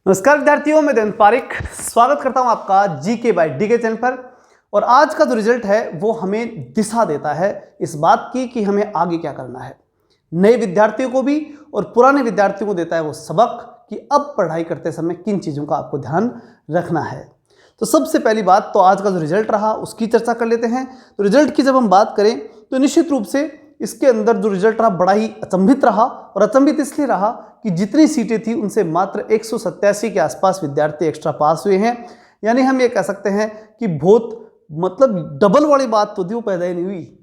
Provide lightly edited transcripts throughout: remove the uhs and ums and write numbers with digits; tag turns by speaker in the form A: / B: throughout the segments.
A: नमस्कार विद्यार्थियों, मैं देवेंद्र पारिक स्वागत करता हूं आपका जीके बाय डीके चैनल पर। और आज का जो रिजल्ट है वो हमें दिशा देता है इस बात की कि हमें आगे क्या करना है। नए विद्यार्थियों को भी और पुराने विद्यार्थियों को देता है वो सबक कि अब पढ़ाई करते समय किन चीज़ों का आपको ध्यान रखना है। तो सबसे पहली बात तो आज का जो रिजल्ट रहा उसकी चर्चा कर लेते हैं। तो रिजल्ट की जब हम बात करें तो निश्चित रूप से इसके अंदर जो रिजल्ट रहा बड़ा ही अचंभित रहा, और अचंभित इसलिए रहा कि जितनी सीटें थी उनसे मात्र 187 के आसपास विद्यार्थी एक्स्ट्रा पास हुए हैं। यानी हम ये कह सकते हैं कि बहुत डबल वाली बात तो थी वो पैदा ही नहीं हुई।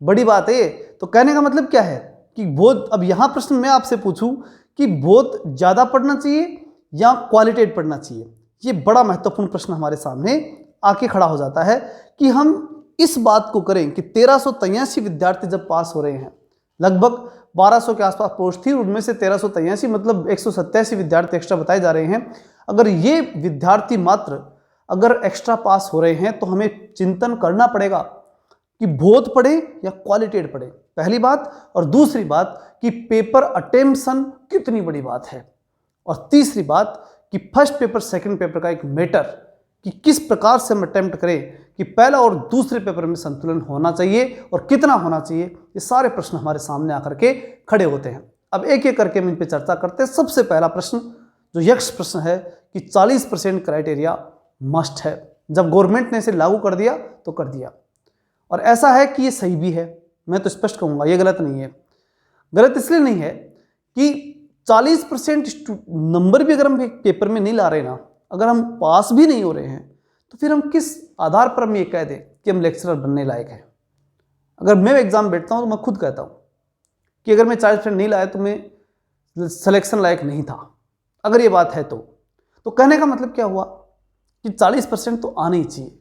A: बड़ी बात है। तो कहने का मतलब क्या है कि बहुत, अब यहाँ प्रश्न मैं आपसे पूछूं कि बहुत ज़्यादा पढ़ना चाहिए या क्वालिटेट पढ़ना चाहिए, ये बड़ा महत्वपूर्ण प्रश्न हमारे सामने आके खड़ा हो जाता है कि हम इस बात को करें कि 1383 विद्यार्थी जब पास हो रहे हैं, लगभग 1200 के आसपास पोस्ट थी, उनमें से 1383 मतलब 187 विद्यार्थी एक्स्ट्रा बताए जा रहे हैं। अगर ये विद्यार्थी मात्र अगर एक्स्ट्रा पास हो रहे हैं तो हमें चिंतन करना पड़ेगा कि बहुत पढ़े या क्वालिटेट पढ़े, पहली बात। और दूसरी बात कि पेपर अटेम्प्शन कितनी बड़ी बात है। और तीसरी बात कि फर्स्ट पेपर सेकंड पेपर का एक मैटर कि किस प्रकार से हम अटेम्प्ट करें कि पहला और दूसरे पेपर में संतुलन होना चाहिए और कितना होना चाहिए। ये सारे प्रश्न हमारे सामने आकर के खड़े होते हैं। अब एक एक करके हम इन पर चर्चा करते हैं। सबसे पहला प्रश्न जो यक्ष प्रश्न है कि 40% क्राइटेरिया मस्ट है। जब गवर्नमेंट ने इसे लागू कर दिया तो कर दिया, और ऐसा है कि ये सही भी है। मैं तो स्पष्ट कहूँगा ये गलत नहीं है। गलत इसलिए नहीं है कि 40% नंबर भी अगर हम पेपर में नहीं ला रहे ना, अगर हम पास भी नहीं हो रहे हैं तो फिर हम किस आधार पर हम ये कह दें कि हम लेक्चरर बनने लायक हैं। अगर मैं एग्जाम बैठता हूं तो मैं खुद कहता हूं कि अगर मैं 40% नहीं लाया तो मैं सिलेक्शन लायक नहीं था। अगर ये बात है तो कहने का मतलब क्या हुआ कि 40% तो आना ही चाहिए,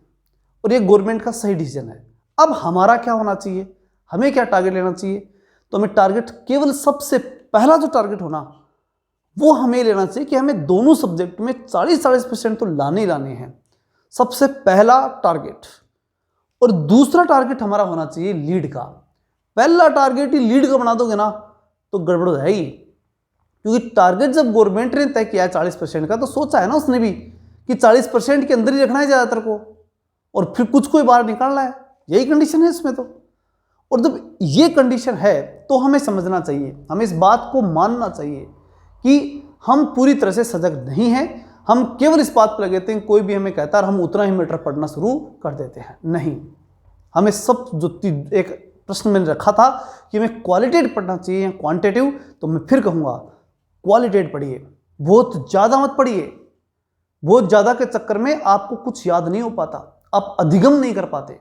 A: और ये गवर्नमेंट का सही डिसीजन है। अब हमारा क्या होना चाहिए, हमें क्या टारगेट लेना चाहिए? तो हमें टारगेट केवल सबसे पहला जो टारगेट होना वो हमें लेना चाहिए कि हमें दोनों सब्जेक्ट में 40% तो लाने ही लाने हैं, सबसे पहला टारगेट। और दूसरा टारगेट हमारा होना चाहिए लीड का। पहला टारगेट ही लीड का बना दोगे ना तो गड़बड़ हो जाएगी, क्योंकि टारगेट जब गवर्नमेंट ने तय किया है 40% का तो सोचा है ना उसने भी कि 40% के अंदर ही रखना है ज़्यादातर को, और फिर कुछ को बाहर निकालना है। यही कंडीशन है इसमें तो। और जब ये कंडीशन है तो हमें समझना चाहिए, हमें इस बात को मानना चाहिए कि हम पूरी तरह से सजग नहीं हैं। हम केवल इस बात पर लगे थे कोई भी हमें कहता है हम उतना ही मैटर पढ़ना शुरू कर देते हैं। नहीं, हमें सब जो एक प्रश्न मैंने रखा था कि हमें क्वालिटेटिव पढ़ना चाहिए या क्वांटिटेटिव, तो मैं फिर कहूँगा क्वालिटेटिव पढ़िए, बहुत ज़्यादा मत पढ़िए। बहुत ज़्यादा के चक्कर में आपको कुछ याद नहीं हो पाता, आप अधिगम नहीं कर पाते,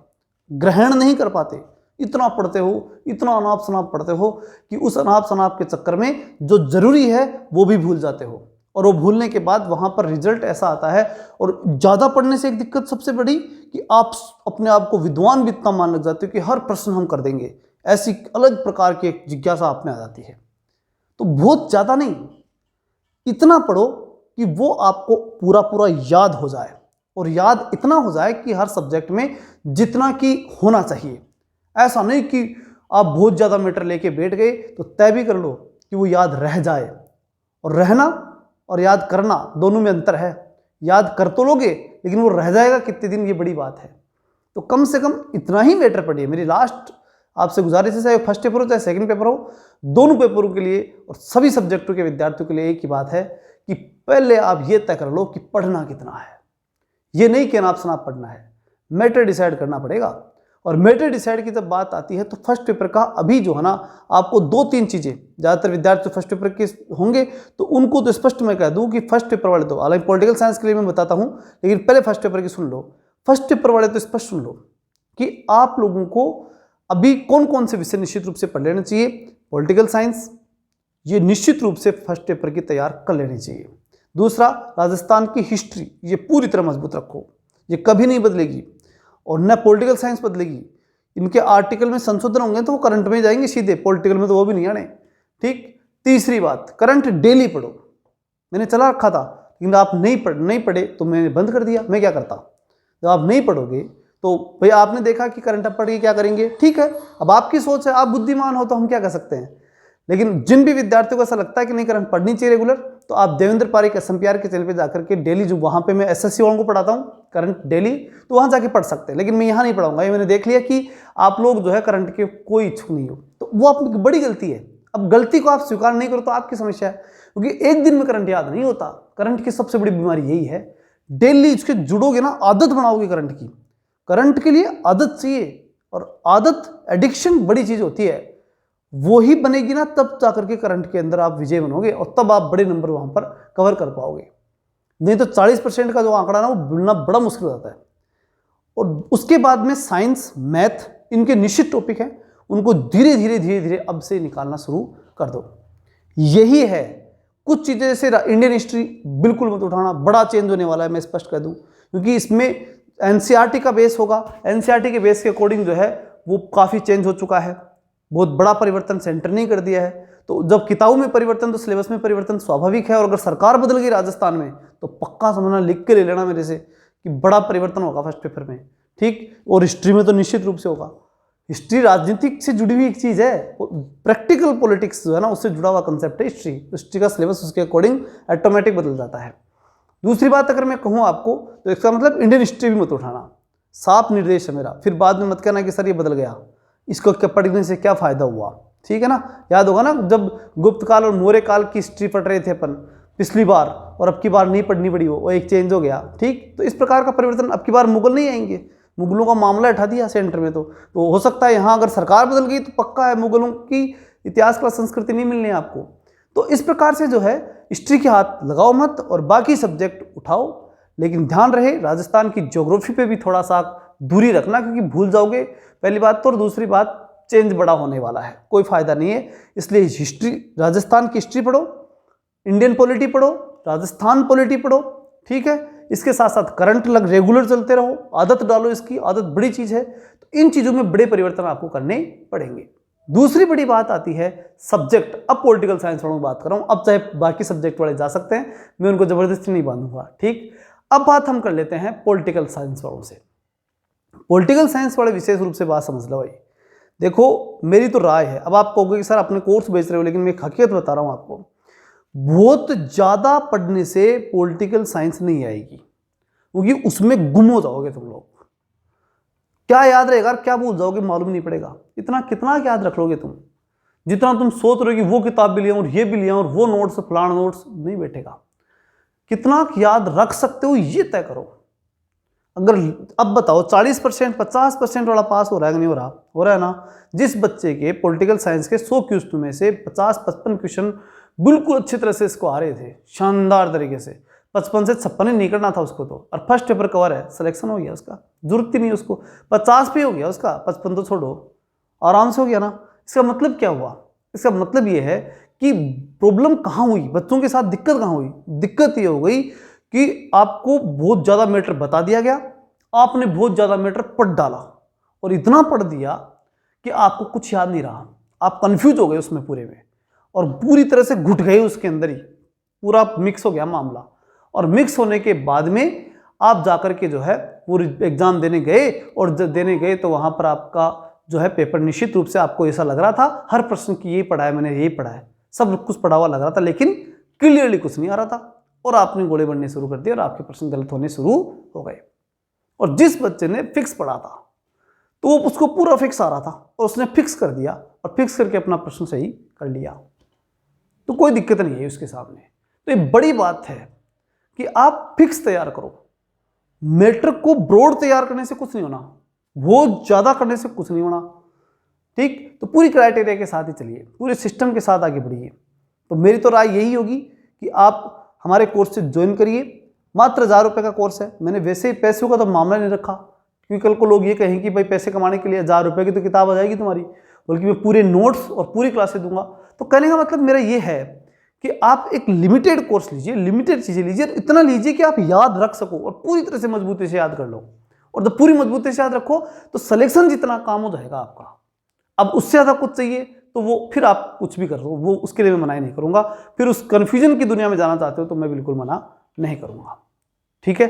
A: ग्रहण नहीं कर पाते। इतना पढ़ते हो, इतना अनाप शनाप पढ़ते हो कि उस अनाप शनाप के चक्कर में जो जरूरी है वो भी भूल जाते हो, और वो भूलने के बाद वहाँ पर रिजल्ट ऐसा आता है। और ज़्यादा पढ़ने से एक दिक्कत सबसे बड़ी कि आप अपने आप को विद्वान भी इतना मान लग जाते हो कि हर प्रश्न हम कर देंगे, ऐसी अलग प्रकार की एक जिज्ञासा आप में आ जाती है। तो बहुत ज़्यादा नहीं, इतना पढ़ो कि वो आपको पूरा पूरा याद हो जाए, और याद इतना हो जाए कि हर सब्जेक्ट में जितना कि होना चाहिए। ऐसा नहीं कि आप बहुत ज़्यादा मैटर लेके बैठ गए तो तय भी कर लो कि वो याद रह जाए। और रहना और याद करना दोनों में अंतर है। याद कर तो लोगे लेकिन वो रह जाएगा कितने दिन, ये बड़ी बात है। तो कम से कम इतना ही मैटर पढ़िए। मेरी लास्ट आपसे गुजारिश है, चाहे फर्स्ट पेपर हो चाहे सेकंड पेपर हो, दोनों पेपरों के लिए और सभी सब्जेक्टों के विद्यार्थियों के लिए एक ही बात है कि पहले आप ये तय कर लो कि पढ़ना कितना है। ये नहीं कि अनाप शनाप पढ़ना है, मैटर डिसाइड करना पड़ेगा। और मैटर डिसाइड की जब बात आती है तो फर्स्ट पेपर का अभी जो है ना, आपको 2-3 चीज़ें, ज़्यादातर विद्यार्थी फर्स्ट पेपर के होंगे तो उनको तो स्पष्ट मैं कह दूं कि फर्स्ट पेपर वाले तो, हालांकि पॉलिटिकल साइंस के लिए मैं बताता हूं, लेकिन पहले फर्स्ट पेपर की सुन लो। फर्स्ट पेपर वाले तो स्पष्ट सुन लो कि आप लोगों को अभी कौन कौन से विषय निश्चित रूप से पढ़ लेना चाहिए। पॉलिटिकल साइंस ये निश्चित रूप से फर्स्ट पेपर की तैयार कर लेनी चाहिए। दूसरा, राजस्थान की हिस्ट्री ये पूरी तरह मजबूत रखो, ये कभी नहीं बदलेगी, और न पॉलिटिकल साइंस बदलेगी। इनके आर्टिकल में संशोधन होंगे तो वो करंट में जाएंगे सीधे, पॉलिटिकल में तो वो भी नहीं आने। ठीक। तीसरी बात, करंट डेली पढ़ो। मैंने चला रखा था लेकिन आप नहीं पढ़े तो मैंने बंद कर दिया। मैं क्या करता, जब आप नहीं पढ़ोगे तो भाई आपने देखा कि करंट अब पढ़ के क्या करेंगे, ठीक है, अब आपकी सोच है, आप बुद्धिमान हो तो हम क्या कर सकते हैं। लेकिन जिन भी विद्यार्थियों को ऐसा लगता है कि नहीं करंट पढ़नी चाहिए रेगुलर, तो आप देवेंद्र पारिक SMPR के चैनल पे जाकर के डेली, जो वहाँ पे मैं SSC वालों को पढ़ाता हूँ करंट डेली, तो वहाँ जाके पढ़ सकते हैं। लेकिन मैं यहाँ नहीं पढ़ाऊंगा, ये मैंने देख लिया कि आप लोग जो है करंट के कोई इच्छुक नहीं हो, तो वो आपकी बड़ी गलती है। अब गलती को आप स्वीकार नहीं करो तो आपकी समस्या है, क्योंकि एक दिन में करंट याद नहीं होता। करंट की सबसे बड़ी बीमारी यही है, डेली इसके जुड़ोगे ना, आदत बनाओगे करंट की। करंट के लिए आदत चाहिए, और आदत एडिक्शन बड़ी चीज होती है, वो ही बनेगी ना तब जाकर के करंट के अंदर आप विजय बनोगे, और तब आप बड़े नंबर वहां पर कवर कर पाओगे। नहीं तो 40% का जो आंकड़ा ना वो मिलना बड़ा मुश्किल हो जाता है। और उसके बाद में साइंस, मैथ, इनके निश्चित टॉपिक हैं, उनको धीरे धीरे अब से निकालना शुरू कर दो। यही है। कुछ चीजें जैसे इंडियन हिस्ट्री बिल्कुल मत उठाना, बड़ा चेंज होने वाला है, मैं स्पष्ट कर दूं, क्योंकि इसमें एनसीईआरटी का बेस होगा। एनसीईआरटी के बेस के अकॉर्डिंग जो है वो काफी चेंज हो चुका है, बहुत बड़ा परिवर्तन सेंटर ने कर दिया है। तो जब किताबों में परिवर्तन तो सिलेबस में परिवर्तन स्वाभाविक है, और अगर सरकार बदल गई राजस्थान में तो पक्का समझना, लिख के ले लेना मेरे से, कि बड़ा परिवर्तन होगा फर्स्ट पेपर में, ठीक। और हिस्ट्री में तो निश्चित रूप से होगा। हिस्ट्री राजनीतिक से जुड़ी हुई एक चीज है, प्रैक्टिकल पॉलिटिक्स जो है ना उससे जुड़ा हुआ कंसेप्ट है हिस्ट्री। हिस्ट्री का सिलेबस उसके अकॉर्डिंग ऑटोमेटिक बदल जाता है। दूसरी बात अगर मैं कहूँ आपको, तो इसका मतलब इंडियन हिस्ट्री भी मत उठाना, साफ निर्देश है मेरा। फिर बाद में मत कहना कि सर ये बदल गया, इसको पढ़ने से क्या फायदा हुआ, ठीक है ना। याद होगा ना जब गुप्त काल और मौर्य काल की हिस्ट्री पढ़ रहे थे अपन पिछली बार, और अब की बार नहीं पढ़नी पड़ी, वो एक चेंज हो गया, ठीक। तो इस प्रकार का परिवर्तन, अब की बार मुगल नहीं आएंगे, मुगलों का मामला उठा दिया सेंटर में, तो हो सकता है यहाँ अगर सरकार बदल गई तो पक्का है मुगलों की इतिहास का संस्कृति नहीं मिलनी है आपको। तो इस प्रकार से जो है हिस्ट्री के हाथ लगाओ मत, और बाकी सब्जेक्ट उठाओ, लेकिन ध्यान रहे राजस्थान की ज्योग्राफी पे भी थोड़ा सा दूरी रखना, क्योंकि भूल जाओगे पहली बात तो, और दूसरी बात चेंज बड़ा होने वाला है, कोई फायदा नहीं है। इसलिए हिस्ट्री, राजस्थान की हिस्ट्री पढ़ो, इंडियन पॉलिटी पढ़ो, राजस्थान पॉलिटी पढ़ो, ठीक है। इसके साथ साथ करंट रेगुलर चलते रहो, आदत डालो, इसकी आदत बड़ी चीज है। तो इन चीजों में बड़े परिवर्तन आपको करने पड़ेंगे। दूसरी बड़ी बात आती है सब्जेक्ट। अब पॉलिटिकल साइंस वालों की बात कर रहा हूं, अब चाहे बाकी सब्जेक्ट वाले जा सकते हैं, मैं उनको जबरदस्ती नहीं बांधूंगा, ठीक। अब बात हम कर लेते हैं पॉलिटिकल साइंस वालों से। पॉलिटिकल साइंस वाले विशेष रूप से बात समझ लो भाई। देखो मेरी तो राय है, अब आप कहोगे कि सर अपने कोर्स बेच रहे हो, लेकिन मैं एक हकीकत बता रहा हूं आपको, बहुत ज्यादा पढ़ने से पॉलिटिकल साइंस नहीं आएगी, क्योंकि उसमें गुम हो जाओगे तुम लोग। क्या याद रहेगा, क्या भूल जाओगे मालूम नहीं पड़ेगा। इतना कितना याद रख लोगे तुम, जितना तुम सोच रहे हो कि वो किताब भी लिया और ये भी लिया और वो नोट्स फलाना नोट्स, नहीं बैठेगा। कितना याद रख सकते हो ये तय करो। अगर अब बताओ 40% 50% वाला पास हो रहा है कि नहीं हो रहा? हो रहा है ना। जिस बच्चे के पॉलिटिकल साइंस के 100 क्वेश्चन में से 50-55 क्वेश्चन बिल्कुल अच्छी तरह से इसको आ रहे थे, शानदार तरीके से, 55 से 56 ही नहीं करना था उसको तो, और फर्स्ट पेपर कवर है, सिलेक्शन हो गया उसका, जरूरत ही नहीं उसको, 50 पे हो गया उसका, 55 तो छोड़ो, आराम से हो गया ना। इसका मतलब क्या हुआ? इसका मतलब ये है कि प्रॉब्लम कहाँ हुई, बच्चों के साथ दिक्कत कहाँ हुई? दिक्कत ये हो गई कि आपको बहुत ज़्यादा मैटर बता दिया गया, आपने बहुत ज़्यादा मैटर पढ़ डाला, और इतना पढ़ दिया कि आपको कुछ याद नहीं रहा, आप कंफ्यूज हो गए उसमें पूरे में, और पूरी तरह से घुट गए उसके अंदर ही, पूरा मिक्स हो गया मामला। और मिक्स होने के बाद में आप जाकर के जो है पूरी एग्जाम देने गए, और जब देने गए तो वहाँ पर आपका जो है पेपर निश्चित रूप से आपको ऐसा लग रहा था हर प्रश्न की यही पढ़ा है मैंने, यही पढ़ा है, सब कुछ पढ़ा हुआ लग रहा था, लेकिन क्लियरली कुछ नहीं आ रहा था, और आपने गोले बढ़ने शुरू कर दिए और आपके प्रश्न गलत होने शुरू हो गए। और जिस बच्चे ने फिक्स पढ़ा था तो उसको पूरा फिक्स आ रहा था, और उसने फिक्स कर दिया, और फिक्स करके अपना प्रश्न सही कर लिया, तो कोई दिक्कत नहीं है उसके सामने। तो ये बड़ी बात है कि आप फिक्स तैयार करो। मैटर को ब्रॉड तैयार करने से कुछ नहीं होना, बहुत ज्यादा करने से कुछ नहीं होना, ठीक। तो पूरी क्राइटेरिया के साथ ही चलिए, पूरे सिस्टम के साथ आगे बढ़िए। तो मेरी तो राय यही होगी कि आप हमारे कोर्स से ज्वाइन करिए। मात्र 1000 रुपये का कोर्स है, मैंने वैसे ही पैसों का तो मामला नहीं रखा, क्योंकि कल को लोग ये कहें कि भाई पैसे कमाने के लिए 1000 रुपये की तो किताब आ जाएगी तुम्हारी, बल्कि मैं पूरे नोट्स और पूरी क्लासें दूंगा। तो कहने का मतलब मेरा ये है कि आप एक लिमिटेड कोर्स लीजिए, लिमिटेड चीजें लीजिए, इतना लीजिए कि आप याद रख सको और पूरी तरह से मजबूती से याद कर लो। और जब पूरी मजबूती से याद रखो तो सिलेक्शन जितना काम हो जाएगा आपका। अब उससे ज्यादा कुछ चाहिए तो वो फिर आप कुछ भी कर लो, वो उसके लिए मैं मना ही नहीं करूंगा। फिर उस कंफ्यूजन की दुनिया में जाना चाहते हो तो मैं बिल्कुल मना नहीं करूंगा, ठीक है।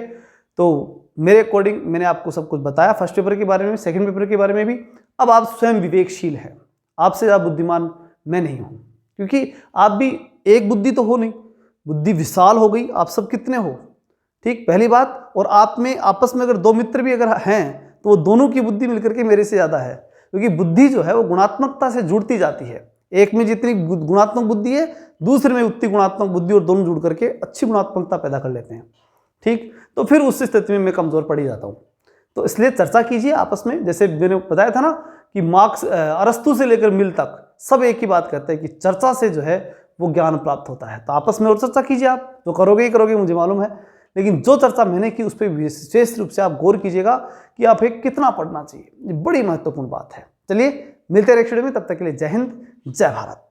A: तो मेरे अकॉर्डिंग मैंने आपको सब कुछ बताया, फर्स्ट पेपर के बारे में, सेकंड पेपर के बारे में भी। अब आप स्वयं विवेकशील हैं, आपसे ज्यादा बुद्धिमान मैं नहीं हूं, क्योंकि आप भी एक बुद्धि तो हो नहीं, बुद्धि विशाल हो गई। आप सब कितने हो, ठीक, पहली बात। और आप में आपस में अगर दो मित्र भी अगर हैं तो वो दोनों की बुद्धि मिलकर के मेरे से ज़्यादा है, क्योंकि बुद्धि जो है वो गुणात्मकता से जुड़ती जाती है। एक में जितनी गुणात्मक बुद्धि है, दूसरे में उतनी गुणात्मक बुद्धि, और दोनों जुड़ करके अच्छी गुणात्मकता पैदा कर लेते हैं, ठीक। तो फिर उस स्थिति में मैं कमज़ोर पड़ ही जाता हूँ। तो इसलिए चर्चा कीजिए आपस में। जैसे मैंने बताया था ना कि मार्क्स, अरस्तु से लेकर मिल तक सब एक ही बात कहते हैं कि चर्चा से जो है वो ज्ञान प्राप्त होता है। तो आपस में और चर्चा कीजिए, आप जो करोगे ही करोगे मुझे मालूम है, लेकिन जो चर्चा मैंने की उस पर विशेष रूप से आप गौर कीजिएगा कि आप एक कितना पढ़ना चाहिए। ये बड़ी महत्वपूर्ण बात है। चलिए मिलते हैं नेक्स्ट वीडियो में, तब तक के लिए जय हिंद, जय भारत।